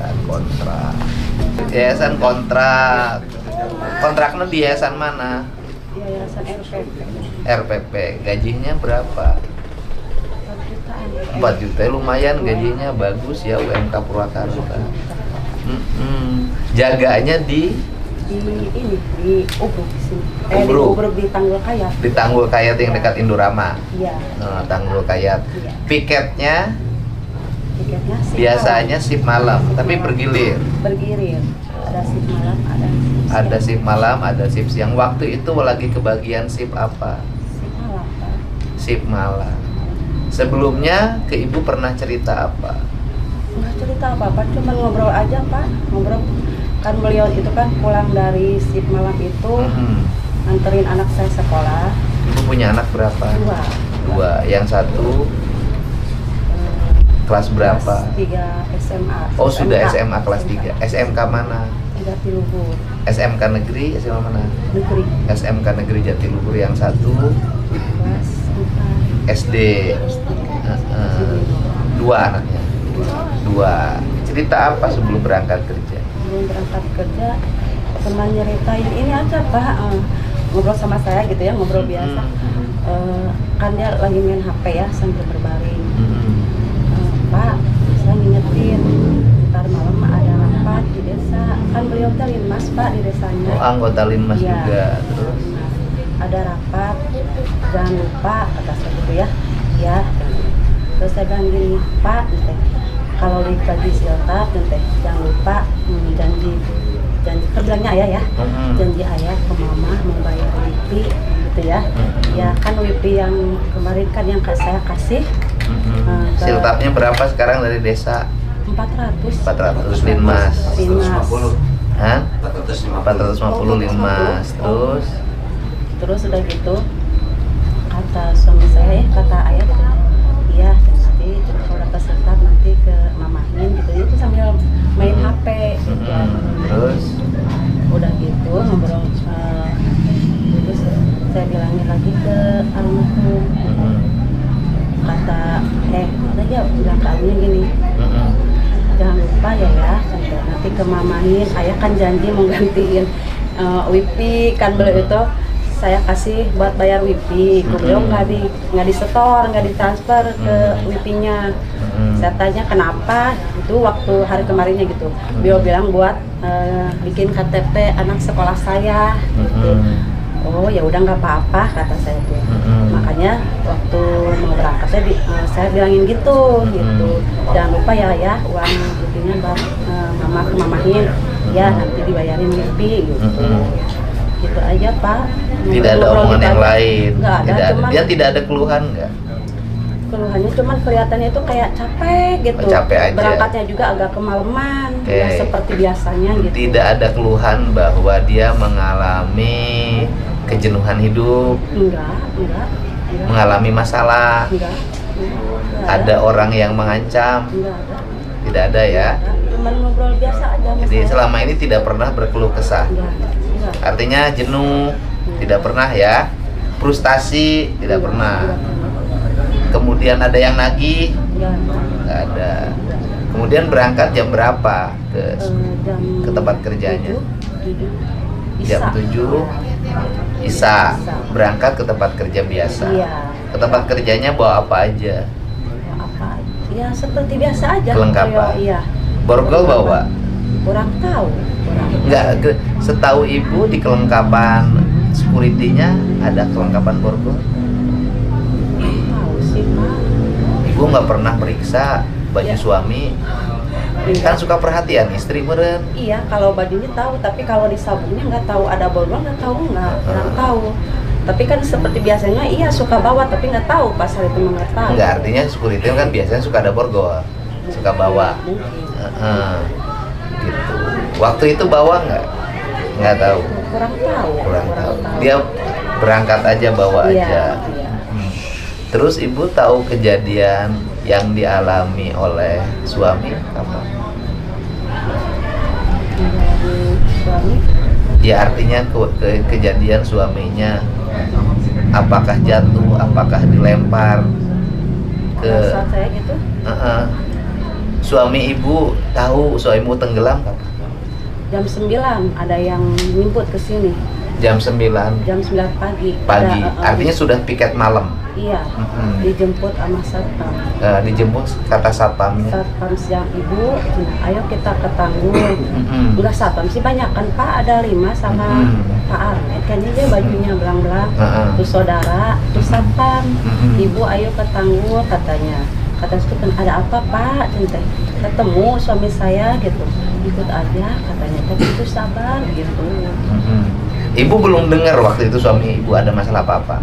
Yayasan kontrak. Yayasan kontrak. Kontraknya di yayasan mana? Yayasan RPP. RPP. Gajinya berapa? 4 juta. Lumayan gajinya, bagus ya UMK Purwakarta. Jaganya di ini di Ubruk sini. Di Ubruk. Ubruk di Tanggul Kayat. Di Tanggul Kayat yang dekat Indorama. Iya. Tanggul Kayat. Iya. Piketnya Tiketnya sip biasanya shift malam, tapi bergilir. bergilir. Ada sip malam, ada sip siang. Ada shift malam, ada shift siang. Waktu itu lagi kebagian shift apa? Sip malam, Pak. Shift malam. Sebelumnya ke ibu pernah cerita apa? Nggak cerita apa-apa, cuma ngobrol aja, Pak. Ngobrol. Kan beliau itu kan pulang dari sip malam itu nganterin anak saya sekolah. Ibu punya anak berapa? 2. 2. Yang satu kelas berapa? Kelas 3 SMA. Oh, sudah SMK. SMA kelas 3. SMK mana? Jatiluhur. SMK negeri, SMA mana? Negeri. SMK negeri Jatiluhur. Yang satu Kelas 4. SD. 2 anaknya. 2. Cerita apa sebelum berangkat kerja? Sebelum berangkat kerja pernah nyeritain ini aja, Pak. Ngobrol sama saya gitu ya, ngobrol biasa. Kan dia lagi main HP ya sambil berbaring. Pak, saya ngingetin ntar malam ada rapat di desa. Kan beliau teh linmas, Pak, di desanya. Oh, anggota Linmas Iya. juga. Terus Ada rapat, jangan lupa, kata saya gitu ya. Ya. Terus saya bilang gini, Pak, teh, kalau dibagi siltap, teh, jangan lupa janji kerjanya ayah ya. Janji ayah ke mama mau bayar WIPI gitu ya. Ya kan WIPI yang kemarin kan yang saya kasih. siltapnya berapa sekarang dari desa? 400. 400 Linmas. Linmas. Hah? 450 Linmas. Terus udah gitu kata suami saya, kata ayah gitu, iya nanti kalau dapat siltap nanti ke mamahin gitu, itu sambil main HP gitu. Terus Udah gitu ngobrol, terus saya bilangin lagi ke almarhum, kata ada ya bilang ke almarhum gini, jangan lupa ya sampai nanti ke mamahin, ayah kan janji mau gantiin WIPI kan beliau itu saya kasih buat bayar WIPI, beliau nggak disetor, nggak ditransfer ke WIPI-nya. Saya tanya kenapa, itu waktu hari kemarinnya gitu. Beliau bilang buat bikin KTP anak sekolah saya. Gitu. Oh ya udah nggak apa-apa kata saya tuh. Makanya waktu mau berangkat saya bilangin gitu. Jangan lupa ya uang WIPI-nya mama ke mamahin, ya nanti dibayarin WIPI gitu. Gitu aja, Pak. tidak ada omongan yang lain. Nggak ada, Tidak ada. cuman Dia tidak ada keluhan nggak? keluhannya cuman kelihatannya itu kayak capek gitu. Capek aja. Berangkatnya juga agak kemalaman, Oke. ya seperti biasanya gitu. Tidak ada keluhan bahwa dia mengalami kejenuhan hidup, Enggak. mengalami masalah, Enggak. ada orang yang mengancam. Enggak ada. Tidak ada ya. Cuman ngobrol biasa aja sama Jadi saya. selama ini tidak pernah berkeluh kesah. Enggak. Artinya jenuh tidak pernah ya, frustasi tidak pernah. Kemudian ada yang nagih, nggak ada. Kemudian berangkat jam berapa ke tempat kerjanya? Jam 7 Isa. Berangkat ke tempat kerja biasa. Iya. Ke tempat kerjanya bawa apa aja? Apa? Ya seperti biasa aja. Kelengkapan. Iya. Borgol bawa? Kurang tahu. Enggak, setahu ibu di kelengkapan security-nya ada kelengkapan borgol? Tahu sih, Pak. Ibu nggak pernah periksa baju Ya. suami? Kan suka perhatian istri meren. Iya, kalau bajunya tahu, tapi kalau di sabunnya nggak tahu, ada borgol nggak tahu, nggak tahu. Tapi kan seperti biasanya iya suka bawa, tapi nggak tahu pas hari itu nggak tahu. Enggak, artinya security kan biasanya suka ada borgol, suka bawa. Mungkin. Gitu. Waktu itu bawa nggak? Nggak tahu. Kurang tahu. Kurang tahu. Dia berangkat aja bawa Iya, aja. iya. Terus ibu tahu kejadian yang dialami oleh suami apa? Dari suami. Ya artinya kejadian suaminya apakah jatuh, apakah dilempar ke Pada saat saya gitu. Suami ibu tahu suamimu tenggelam kapan? Jam 9 ada yang nyemput ke sini. Jam 9 Jam 9 pagi. pagi. Ada, Artinya sudah piket malam. Iya. Mm-mm. Dijemput sama satpam. Dijemput kata satpamnya. Satpam siang ibu, ayo kita ke Tanggul. Mm-mm. Enggak satpam sih banyak kan Pak, ada 5 sama Pak Armet. Kayaknya dia bajunya belang-belang. Terus saudara, terus satpam. Ibu ayo ke Tanggul katanya. Kata itu kan ada apa Pak? Centeng. Ketemu suami saya gitu. Ikut aja katanya. Tapi itu sabar gitu. Ibu belum dengar waktu itu suami ibu ada masalah apa-apa.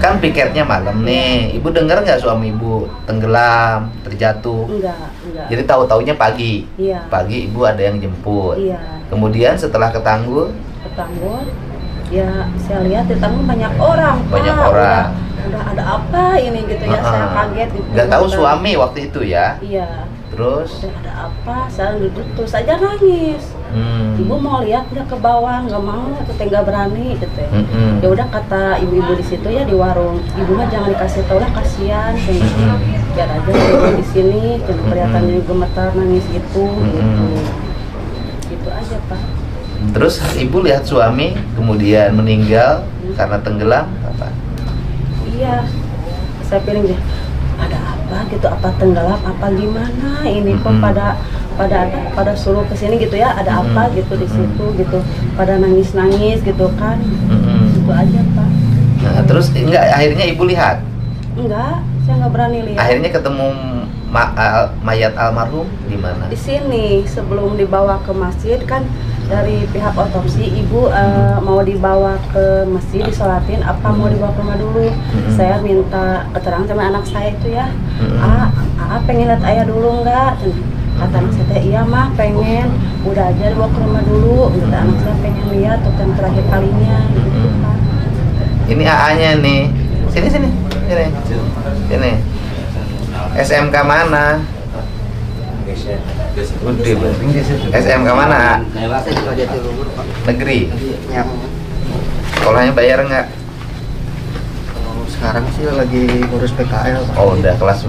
Kan piketnya malam nih, ibu dengar nggak suami ibu tenggelam, terjatuh? Enggak. Jadi tahu-taunya pagi. Iya. Pagi ibu ada yang jemput. Iya. Kemudian setelah ke Tanggul, Ke Tanggul, ya saya lihat di Tanggul banyak orang. Pak. Banyak orang. Udah ada apa ini gitu ya? Saya kaget gitu. Nggak tahu suami waktu itu ya. Iya. Terus? Udah ada apa? Saya duduk terus aja nangis. Ibu mau lihat nggak ke bawah, nggak mau, teteh nggak berani, teteh. Ya udah kata ibu-ibu di situ ya di warung, ibu mah jangan dikasih tahu lah kasihan, biar aja ibu di sini, kelihatannya gemetar nangis gitu. Gitu aja Pak. Terus ibu lihat suami kemudian meninggal karena tenggelam apa? Iya, saya pilih deh. Ada apa gitu? Apa tenggelam? Apa gimana? Ini kok pada suruh ke sini gitu ya? Ada apa gitu di situ gitu? Pada nangis gitu kan? Itu aja Pak. Nah, terus enggak akhirnya ibu lihat? Enggak, saya nggak berani lihat. Akhirnya ketemu mayat almarhum di mana? Di sini sebelum dibawa ke masjid kan dari pihak otopsi ibu mau dibawa ke masjid disolatin apa mau dibawa ke rumah dulu. Saya minta keterangan sama anak saya itu ya. Pengen lihat ayah dulu enggak? Kata anak saya iya mah pengen, udah aja dibawa ke rumah dulu. Kata anak saya pengen lihat untuk yang terakhir kalinya gitu Pak. Ini AA-nya nih. Sini. SMK mana? SMK mana? Negeri. Sekolahnya bayar nggak? Sekarang sih lagi ngurus PKL. Oh udah kelas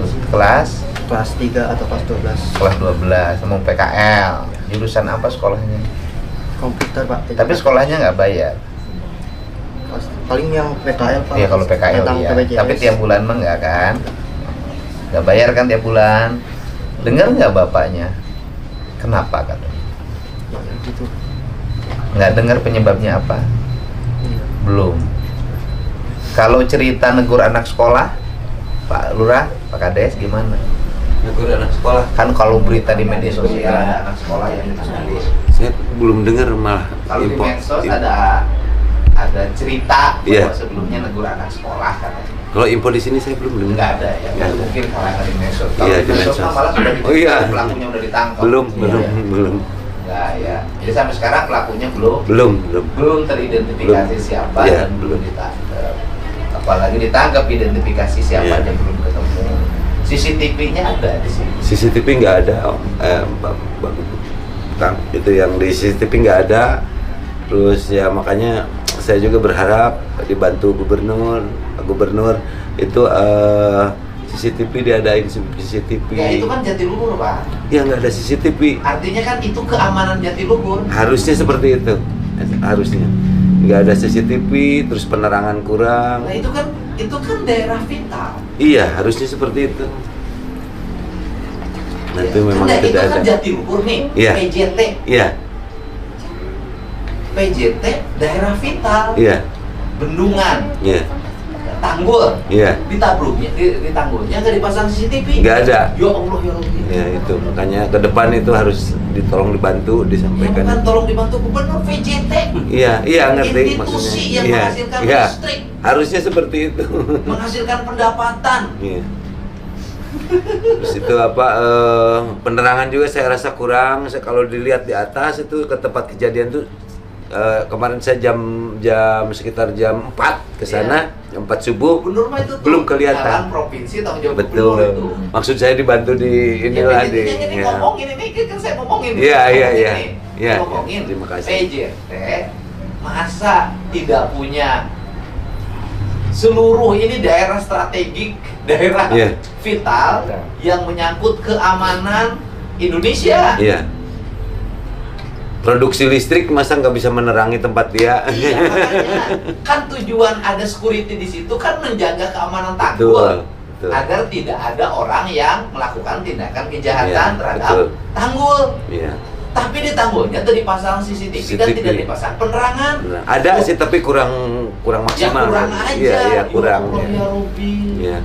3 atau kelas 12. Kelas 12 mau PKL. Jurusan apa sekolahnya? Komputer Pak. Tapi sekolahnya nggak bayar. Paling yang PKL Pak. Iya kalau PKL iya. Tapi tiap bulan mah nggak kan? Nggak bayar kan tiap bulan? Dengar nggak bapaknya? Kenapa katanya? Gitu. Nggak dengar penyebabnya apa? Iya. Belum. Kalau cerita negur anak sekolah, Pak Lurah, Pak Kades gimana? Negur anak sekolah. Kan kalau berita di media sosial ada anak sekolah yang ditangani. Saya belum dengar malah Kalau di info. medsos ada cerita bahwa Iya. sebelumnya negur anak sekolah katanya. Kalau info di sini saya belum dengar. Nggak ada ya, Nggak ada. mungkin kalangan di medsos. Kalau Iya, di di medsos medsos. malah sudah Oh, iya. pelakunya udah ditangkap. Belum. Nggak ya. Jadi sampai sekarang pelakunya belum Belum. teridentifikasi siapa Iya, dan belum ditangkap. Apalagi ditangkap identifikasi siapa Iya. aja belum ketemu. CCTV-nya ada di sini. CCTV nggak ada. Itu yang di CCTV nggak ada. Terus ya makanya saya juga berharap dibantu gubernur itu CCTV diadain CCTV. Ya itu kan Jatiluhur Pak. Ya nggak ada CCTV. Artinya kan itu keamanan Jatiluhur. Harusnya seperti itu. Harusnya nggak ada CCTV, terus penerangan kurang. Nah itu kan daerah vital. Iya, harusnya seperti itu. Nah, itu memang kan tidak itu kan ada. Jatiluhur nih, Iya. PJT. Iya, PJT daerah vital. iya, Bendungan, iya, Tanggul. iya. Di Tanggulnya nggak dipasang CCTV. Nggak ada. Ya Allah ya Allah. Ya itu makanya ke depan itu harus ditolong dibantu Ya disampaikan. bukan tolong dibantu gubernur VJT. Iya, ngerti Institusi maksudnya. yang Iya, menghasilkan iya. listrik, Harusnya seperti itu. menghasilkan pendapatan. Iya. Terus itu penerangan juga saya rasa kurang. Kalau dilihat di atas itu ke tempat kejadian tuh kemarin saya sekitar jam 4 ke sana, jam 4 subuh. Gubernur mah itu tuh Belum kelihatan. jalan provinsi tanggung jawab Betul. gubernur itu. Maksud saya dibantu di inilah Ya, di. ini Ya. ngomongin ini kan saya ngomongin. Iya. Ngomongin nih. Iya, Ngomongin terima kasih. PJT masa tidak punya seluruh ini daerah strategik, daerah Iya. vital yang menyangkut keamanan Indonesia. Iya. Produksi listrik masa nggak bisa menerangi tempat dia? Iya, makanya kan tujuan ada security di situ kan menjaga keamanan Tanggul, Betul, betul. agar tidak ada orang yang melakukan tindakan kejahatan Iya, terhadap betul. Tanggul. Iya. Tapi di Tanggulnya tuh dipasang CCTV dan CCTV. tidak dipasang penerangan. Nah, ada sih tapi kurang Ya maksimal. kurang aja. Iya, iya kurang. Ya Robi. Iya.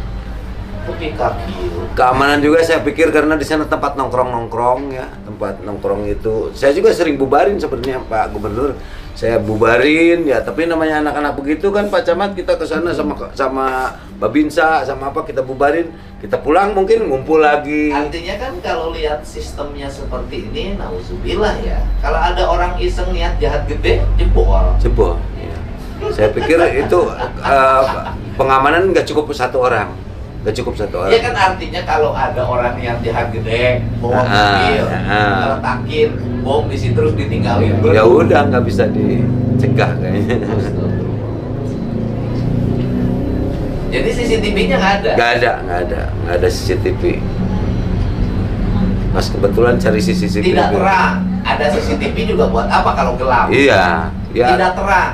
Tapi kaki. Keamanan juga saya pikir karena di sana tempat nongkrong ya, tempat nongkrong itu. Saya juga sering bubarin sebenarnya Pak Gubernur. Saya bubarin ya, tapi namanya anak-anak begitu kan Pak Camat, kita ke sana sama Babinsa sama apa, kita bubarin, kita pulang mungkin ngumpul lagi. Artinya kan kalau lihat sistemnya seperti ini, nauzubillah ya. Kalau ada orang iseng niat jahat gede, jebol. Jebol. Ya. Saya pikir itu pengamanan nggak cukup satu orang. Gak cukup satu orang. Iya kan artinya kalau ada orang yang jahat gede, bawa mobil, ngeletakin bom di situ terus ditinggalin. Ya udah nggak bisa dicegah kayaknya. Jadi CCTV-nya nggak ada. Nggak ada CCTV. Mas kebetulan cari CCTV. Tidak terang. Ada CCTV juga buat apa kalau gelap? Iya. Ya, Tidak terang.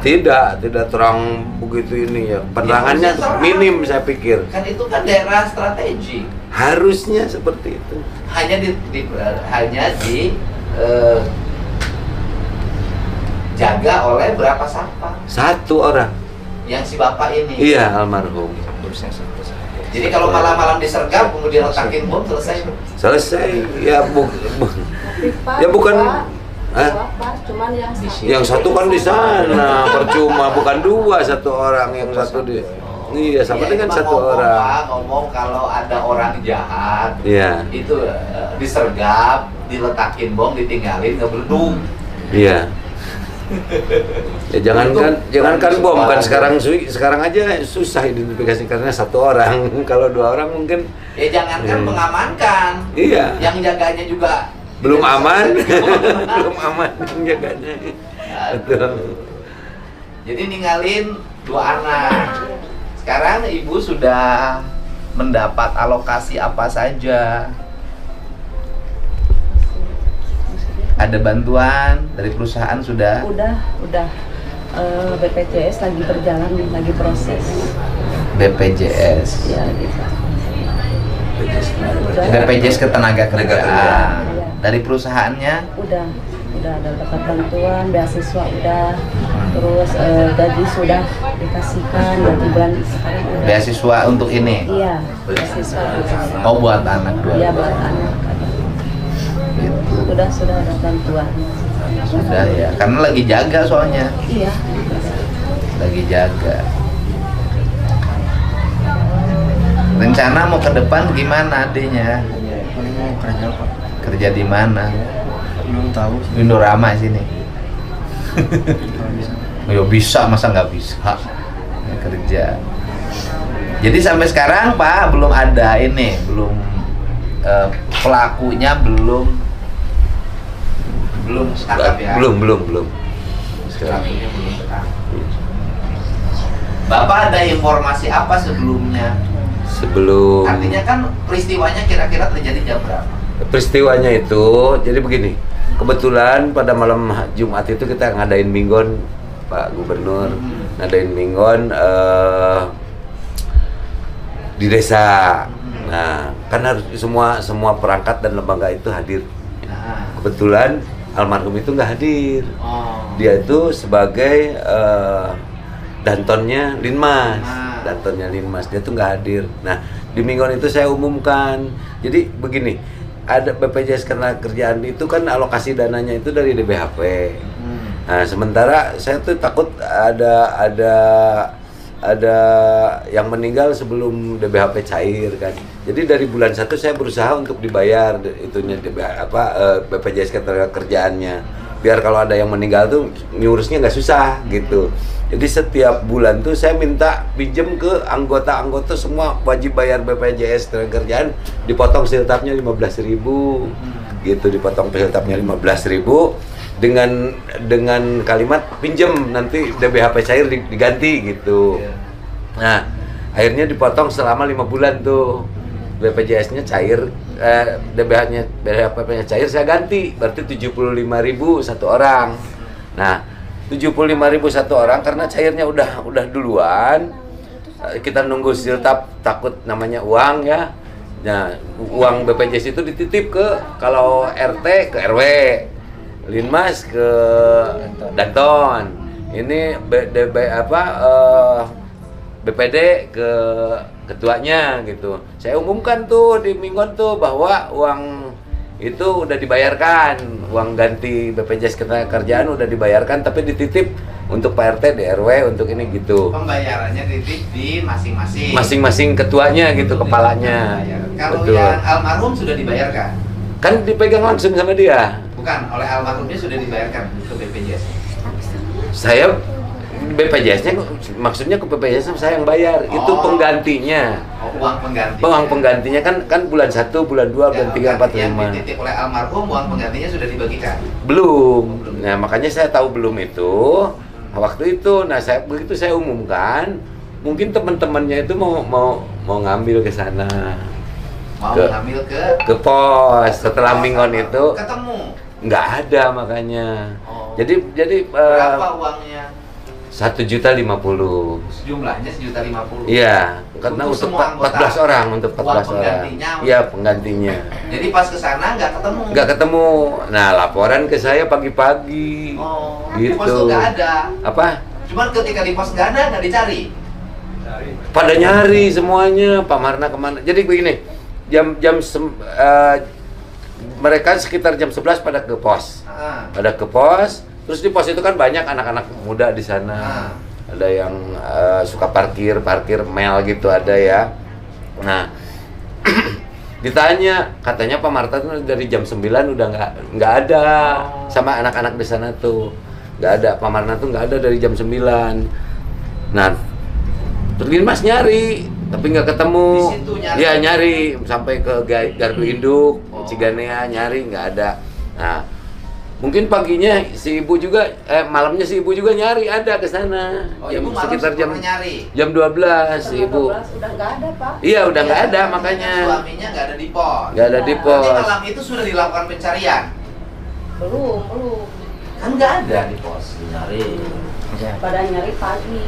Tidak terang begitu ini ya. Penerangannya Ya, harusnya terang. minim saya pikir. Kan itu kan daerah strategi. Harusnya seperti itu. Hanya jaga oleh berapa satpam Satu orang. yang si bapak ini. Iya, almarhum. Jadi kalau malam-malam disergap kemudian letakin bom selesai. Selesai. Ya Tapi, Pak, ya bukan. Pak, Hah? Pak, cuman Yang satu kan di sana, percuma, bukan dua, satu orang, yang satu di. Iya, sama Ya, dengan cuma satu ngomong, orang. Pak, ngomong kalau ada orang jahat, Iya, itu disergap, diletakin bom, ditinggalin, ngebledung. iya. Ya jangankan bom kan sekarang aja susah identifikasi karena satu orang. Kalau dua orang mungkin. Ya jangankan mengamankan, Iya. yang jaganya juga Belum tidak aman, bisa. belum aman jaganya. Betul. Jadi ninggalin dua anak. Sekarang ibu sudah mendapat alokasi apa saja? Ada bantuan dari perusahaan sudah? udah BPJS lagi berjalan nih, lagi proses. BPJS. Ya gitu. Udah, BPJS Ketenagakerjaan. Iya. Dari perusahaannya udah ada dapat bantuan, beasiswa udah, terus gaji sudah dikasihkan, gaji bulan sekarang udah. beasiswa untuk ini. Iya, beasiswa udah. Oh, buat anak dua. Iya, buat anak. Gitu. Sudah ada bantuan. Sudah ya. Karena lagi jaga soalnya. Iya. Lagi jaga. Rencana mau ke depan gimana adanya? Paling mau kerja Pak. Kerja di mana? Belum tahu sih. Indorama sini. Kalau bisa. Ya bisa, masa nggak bisa? Kerja. Jadi sampai sekarang Pak belum ada ini, belum pelakunya belum ketangkap ya? Belum. Pelakunya belum ketangkap. Bapak ada informasi apa sebelumnya? Sebelum Artinya kan peristiwanya kira-kira terjadi jam berapa? peristiwanya itu, jadi begini. Kebetulan pada malam Jumat itu kita ngadain minggon, Pak Gubernur, ngadain minggon di desa. Nah, kan harus semua perangkat dan lembaga itu hadir. Nah, Kebetulan almarhum itu nggak hadir. oh. Dia itu sebagai dantonnya Linmas. Dantonnya Linmas, dia tuh nggak hadir. Nah, di mingguan itu saya umumkan. Jadi begini, ada BPJS Ketenagakerjaan itu kan alokasi dananya itu dari DBHP. Nah, sementara saya tuh takut ada yang meninggal sebelum DBHP cair kan. Jadi dari bulan 1 saya berusaha untuk dibayar itunya BPJS Ketenagakerjaannya. Biar kalau ada yang meninggal tuh ngurusnya nggak susah gitu. Jadi setiap bulan tuh saya minta pinjem ke anggota-anggota semua wajib bayar BPJS Ketenagakerjaan, dipotong siltapnya 15.000 gitu, dipotong siltapnya 15.000 dengan kalimat pinjem nanti DBHP cair diganti gitu. Nah, akhirnya dipotong selama 5 bulan tuh. BPJS-nya cair, DBH-nya BPJS-nya cair, saya ganti. Berarti 75.000 satu orang. Nah, 75.000 satu orang karena cairnya udah duluan. Kita nunggu siltap, takut namanya uang ya. Nah, uang BPJS itu dititip ke kalau RT ke RW, Linmas ke Danton. Ini BPD ke ketuanya gitu. Saya umumkan tuh di Mingguan tuh bahwa uang itu udah dibayarkan, uang ganti BPJS Ketenagakerjaan udah dibayarkan, tapi dititip untuk Pak RT, di RW, untuk ini gitu. Pembayarannya dititip di masing-masing. Masing-masing ketuanya gitu, kepalanya. Kalau Betul. yang almarhum sudah dibayarkan? Kan dipegang langsung sama dia. Bukan, oleh almarhumnya sudah dibayarkan ke BPJS. Saya BPJS-nya maksudnya ke BPJS saya yang bayar. Itu Oh. penggantinya. Oh, uang pengganti. Uang penggantinya kan bulan 1, bulan 2, bulan 3, 4, Yang 5. dititip oleh almarhum, uang penggantinya sudah dibagikan. Belum. Nah, makanya saya tahu belum itu. Waktu itu, nah begitu saya umumkan, mungkin teman-temannya itu mau ngambil ke sana. Mau Ke- ngambil Ke pos setelah Mingguan itu ketemu. nggak ada makanya. Oh. Jadi Berapa uangnya? 1.050.000. Jumlahnya 1.050.000. Iya, karena Untuk untuk semua anggota. 14 orang, untuk 14 Uang orang. penggantinya. Iya, penggantinya. Jadi pas ke sana nggak ketemu. Nggak ketemu. Nah, laporan ke saya pagi-pagi. Oh, Gitu. di pos tuh nggak ada. Apa? Cuman ketika di pos nggak ada, nggak dicari. Pada nyari semuanya, Pak Marna kemana? Jadi begini, mereka sekitar jam 11 pada ke pos. Ah. Pada ke pos, terus di pos itu kan banyak anak-anak muda di sana. Ah. Ada yang suka parkir mel gitu ada ya. Nah, ditanya, katanya Pak Marta tuh dari jam 9 udah nggak ada sama anak-anak di sana tuh. Nggak ada, Pak Marna tuh nggak ada dari jam 9. Nah, terus Mas nyari, tapi nggak ketemu. Di situ nyari? Iya, nyari sampai ke Gardu Induk, Oh. Ciganea, nyari nggak ada. Nah, mungkin paginya si ibu juga, malamnya si ibu juga nyari ada ke sana. Oh, ibu malam sekitar pernah nyari? jam 12 si ibu. Udah nggak ada, Pak. Iya, udah nggak ada Artinya makanya. Suaminya nggak ada di pos. Nggak ada di Berarti pos. malam itu sudah dilakukan pencarian. Belum. Kan nggak ada di pos. Nyari. Pada nyari pagi.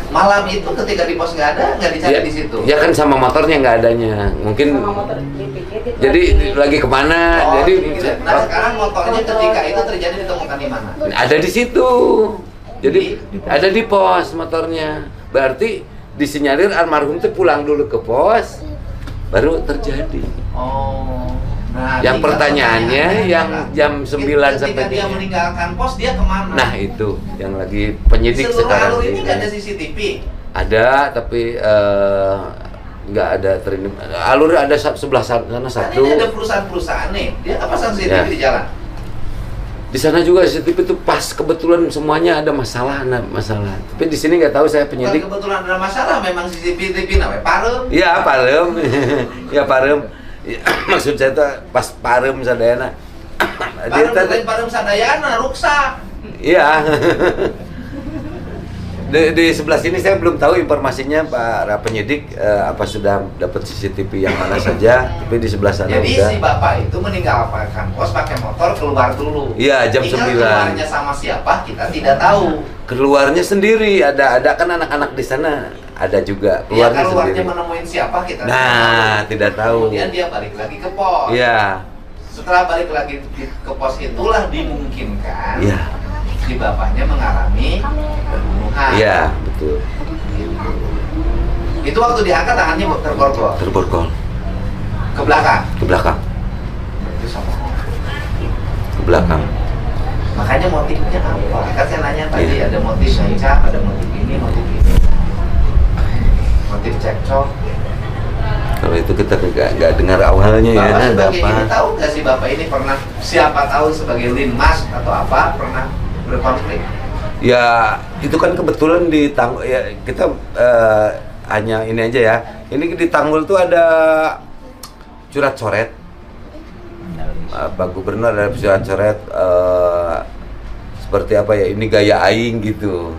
Malam itu ketika di pos nggak ada, nggak dicari Ya, di situ. ya kan sama motornya nggak adanya. Mungkin Sama motor dipikir gitu. jadi lagi kemana? Oh, Jadi nah sekarang motornya ketika itu terjadi ditemukan di mana? ada di situ. Jadi ada di pos motornya. Berarti disinyalir almarhum itu pulang dulu ke pos, baru terjadi. Oh. Nah, Yang tinggal pertanyaannya yang adalah, jam 9 ketika sampai dia 3. meninggalkan pos dia kemana? Nah, itu yang lagi penyidik seluruh sekarang. alur ini nggak ada CCTV. Ada, tapi nggak ada terindikasi. Alur ada sebelah sana Kan satu. ini ada perusahaan-perusahaan nih, dia nggak pasang CCTV Ya. di jalan. Di sana juga CCTV itu pas kebetulan semuanya ada masalah. Tapi di sini nggak tahu, saya Bukan penyidik. kebetulan ada masalah, memang CCTV namanya parem. Iya, parem. Ya, parem. Ya, maksud saya tuh pas parem sadayana. Parem bukan parem sadayana, ruksak. Iya. Di sebelah sini saya belum tahu informasinya para penyidik apa sudah dapat CCTV yang mana saja, tapi di sebelah sana Jadi udah. si bapak itu meninggalkan pos pakai motor keluar dulu. Iya, jam Tinggal 9. keluarnya sama siapa kita tidak tahu. Keluarnya sendiri, ada kan anak-anak di sana, ada juga Dia keluarnya keluarnya sendiri. menemuin siapa kita Nah, tidak tahu. Kemudian dia balik lagi ke pos. Iya. Setelah balik lagi ke pos itulah dimungkinkan Iya. si bapaknya mengalami pembunuhan. Iya, betul. Gitu. Itu waktu diangkat tangannya terborgol Terborgol ke belakang. ke belakang, Itu sama. ke belakang. Makanya motifnya apa? Kan saya nanya tadi Iya. ada motif ngecap, ada motif ini, motif ini. Motif cekcok. Kalau itu kita nggak dengar awalnya ya, Bapak ada sebagai apa? ini tahu nggak sih bapak ini pernah siapa tahu sebagai linmas atau apa pernah berkonflik? Ya, itu kan kebetulan di Tanggul ya, kita hanya ini aja ya. Ini di Tanggul tuh ada surat coret. Pak Gubernur ada surat coret seperti apa ya? Ini gaya aing gitu.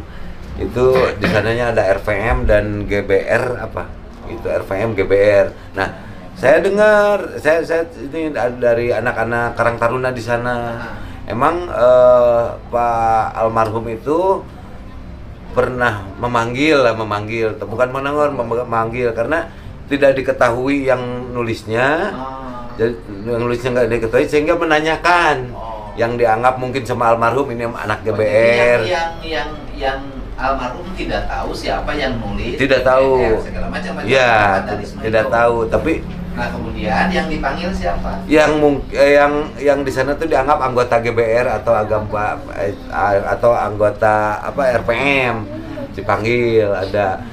itu di sananya ada RVM dan GBR apa? Itu RVM GBR. Nah, saya dengar, saya ini dari anak-anak Karang Taruna di sana. Emang Pak almarhum itu pernah memanggil, bukan memanggil karena tidak diketahui yang nulisnya. Jadi yang nulisnya nggak diketahui sehingga menanyakan yang dianggap mungkin sama almarhum ini anak GBR. Yang almarhum tidak tahu siapa yang nulis. Tidak tahu. Segala macam. Ya, tidak tahu. Tapi nah kemudian yang dipanggil siapa? Yang di sana tuh dianggap anggota GBR atau anggota apa RPM dipanggil ada.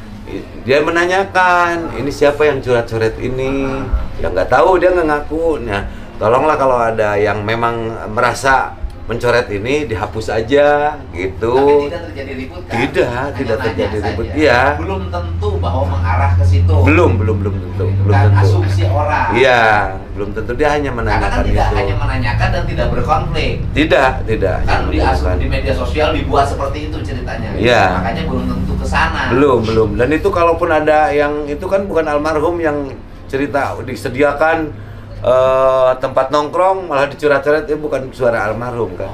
Dia menanyakan ini siapa yang coret-coret ini, ya nggak tahu, dia nggak ngaku. Nah tolonglah kalau ada yang memang merasa mencoret ini dihapus aja gitu. Tapi tidak terjadi ribut kan? Tidak terjadi saja. ribut. Iya. Belum tentu bahwa mengarah ke situ. Belum tentu. Belum Kan tentu. asumsi orang. Iya, belum tentu, dia hanya Karena menanyakan kan tidak itu. hanya menanyakan dan tidak berkonflik. Tidak. Kan hanya di media sosial dibuat seperti itu ceritanya. Iya. Makanya belum tentu ke sana. Belum. Dan itu kalaupun ada yang itu kan bukan almarhum yang cerita disediakan tempat nongkrong malah dicoret-coret, itu bukan suara almarhum kan.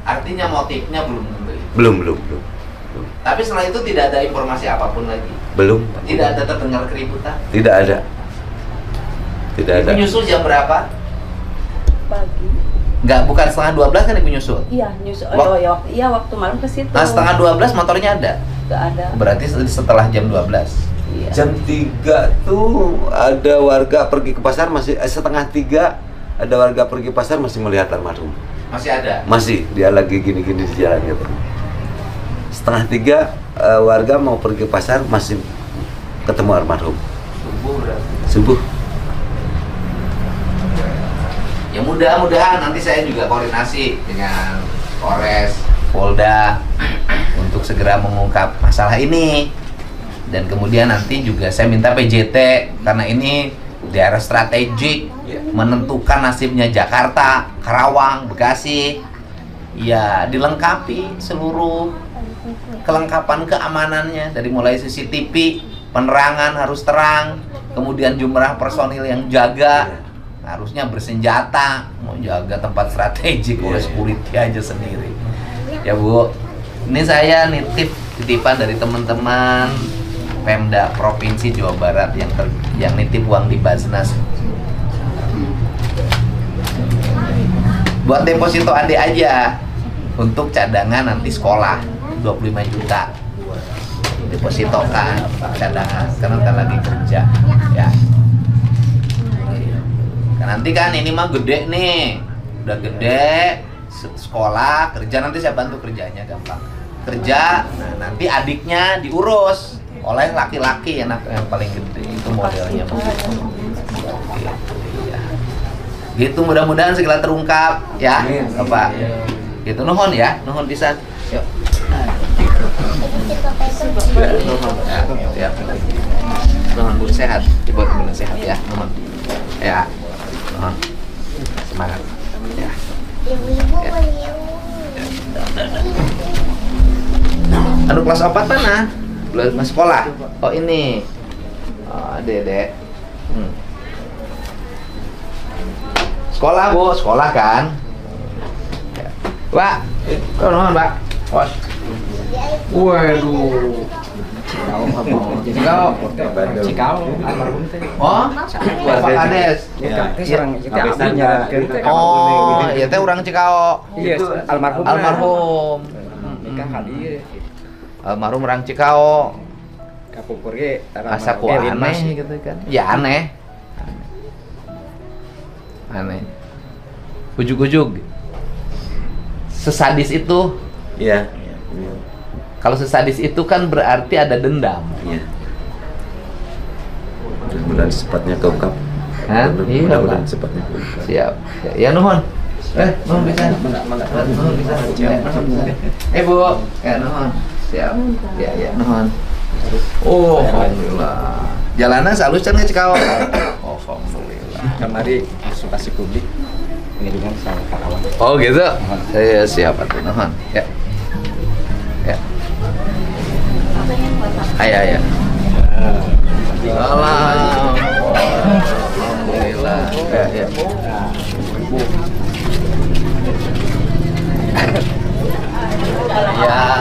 Artinya motifnya belum tentu. Belum. Tapi setelah itu tidak ada informasi apapun lagi. Belum. Tidak ada terdengar keributan. Tidak ada. Ibu nyusul jam berapa? Pagi. Enggak, bukan setengah 12 kan ibu nyusul? Iya, nyusul. Waktu malam ke situ. Nah, setengah 12 motornya ada? Nggak ada. Berarti setelah jam 12. Iya. Jam 3 tuh ada warga pergi ke pasar setengah 3 ada warga pergi pasar masih melihat almarhum. Masih ada? Masih, dia lagi gini-gini di jalan gitu. Setengah 3 warga mau pergi pasar masih ketemu almarhum. Subuh berarti. Subuh. Ya mudah-mudahan nanti saya juga koordinasi dengan Polres, Polda untuk segera mengungkap masalah ini. Dan kemudian nanti juga saya minta PJT karena ini daerah strategik menentukan nasibnya Jakarta, Karawang, Bekasi. Ya, dilengkapi seluruh kelengkapan keamanannya dari mulai CCTV, penerangan harus terang, kemudian jumlah personil yang jaga harusnya bersenjata, mau jaga tempat strategik oleh security aja sendiri. Ya Bu, ini saya titipan dari teman-teman Pemda Provinsi Jawa Barat yang nitip uang di Basnas. Buat deposito adik aja untuk cadangan nanti sekolah 25 juta. Depositokan cadangan karena ntar lagi kerja ya. Nanti kan ini mah gede nih, udah gede, sekolah, kerja, nanti saya bantu kerjanya gampang. Kerja, nah nanti adiknya diurus oleh laki-laki yang paling gede, itu modelnya begitu. Ya. Gitu, mudah-mudahan segera terungkap ya, Bapak. Gitu, nuhun ya, nuhun pisan. Yuk. Ya. Nuhun Bu, sehat, Ibu benar sehat ya, nuhun. Ya. Semangat ya. Anu kelas 4 mana? Belum sekolah. Oh ini. Oh, Dede. Sekolah Bu, sekolah kan? Ya. Pak, nuhun Pak. Waduh. Cikau almarhum teh. Oh, Pak Kades. Oh, ya teh urang Cikau. Iya, almarhum. Almarhum. Nikah kali. Almarhum urang Cikau. Kapupur ge Asa ku aneh gitu kan. Ya aneh. Aneh. Ujug-ujug. Sesadis itu. Iya. Kalau sesadis itu kan berarti ada dendam. Iya. Mudah-mudahan cepatnya keungkap. Hah? Iya, Mudah-mudahan Pak. cepatnya keungkap. Siap. Ya nuhun. Nuhun bisa. Nuhun bisa. Bu. Ya nuhun. Siap. Ya nuhun. Oh, alhamdulillah. Jalanan halus can Cikau. Oh, alhamdulillah. Kamari konsultasi publik pengiringan sama Karawang. Oh, gitu. Saya siap atuh nuhun. Ya. Ya. Ayah ya. Salam. Alhamdulillah. Ya.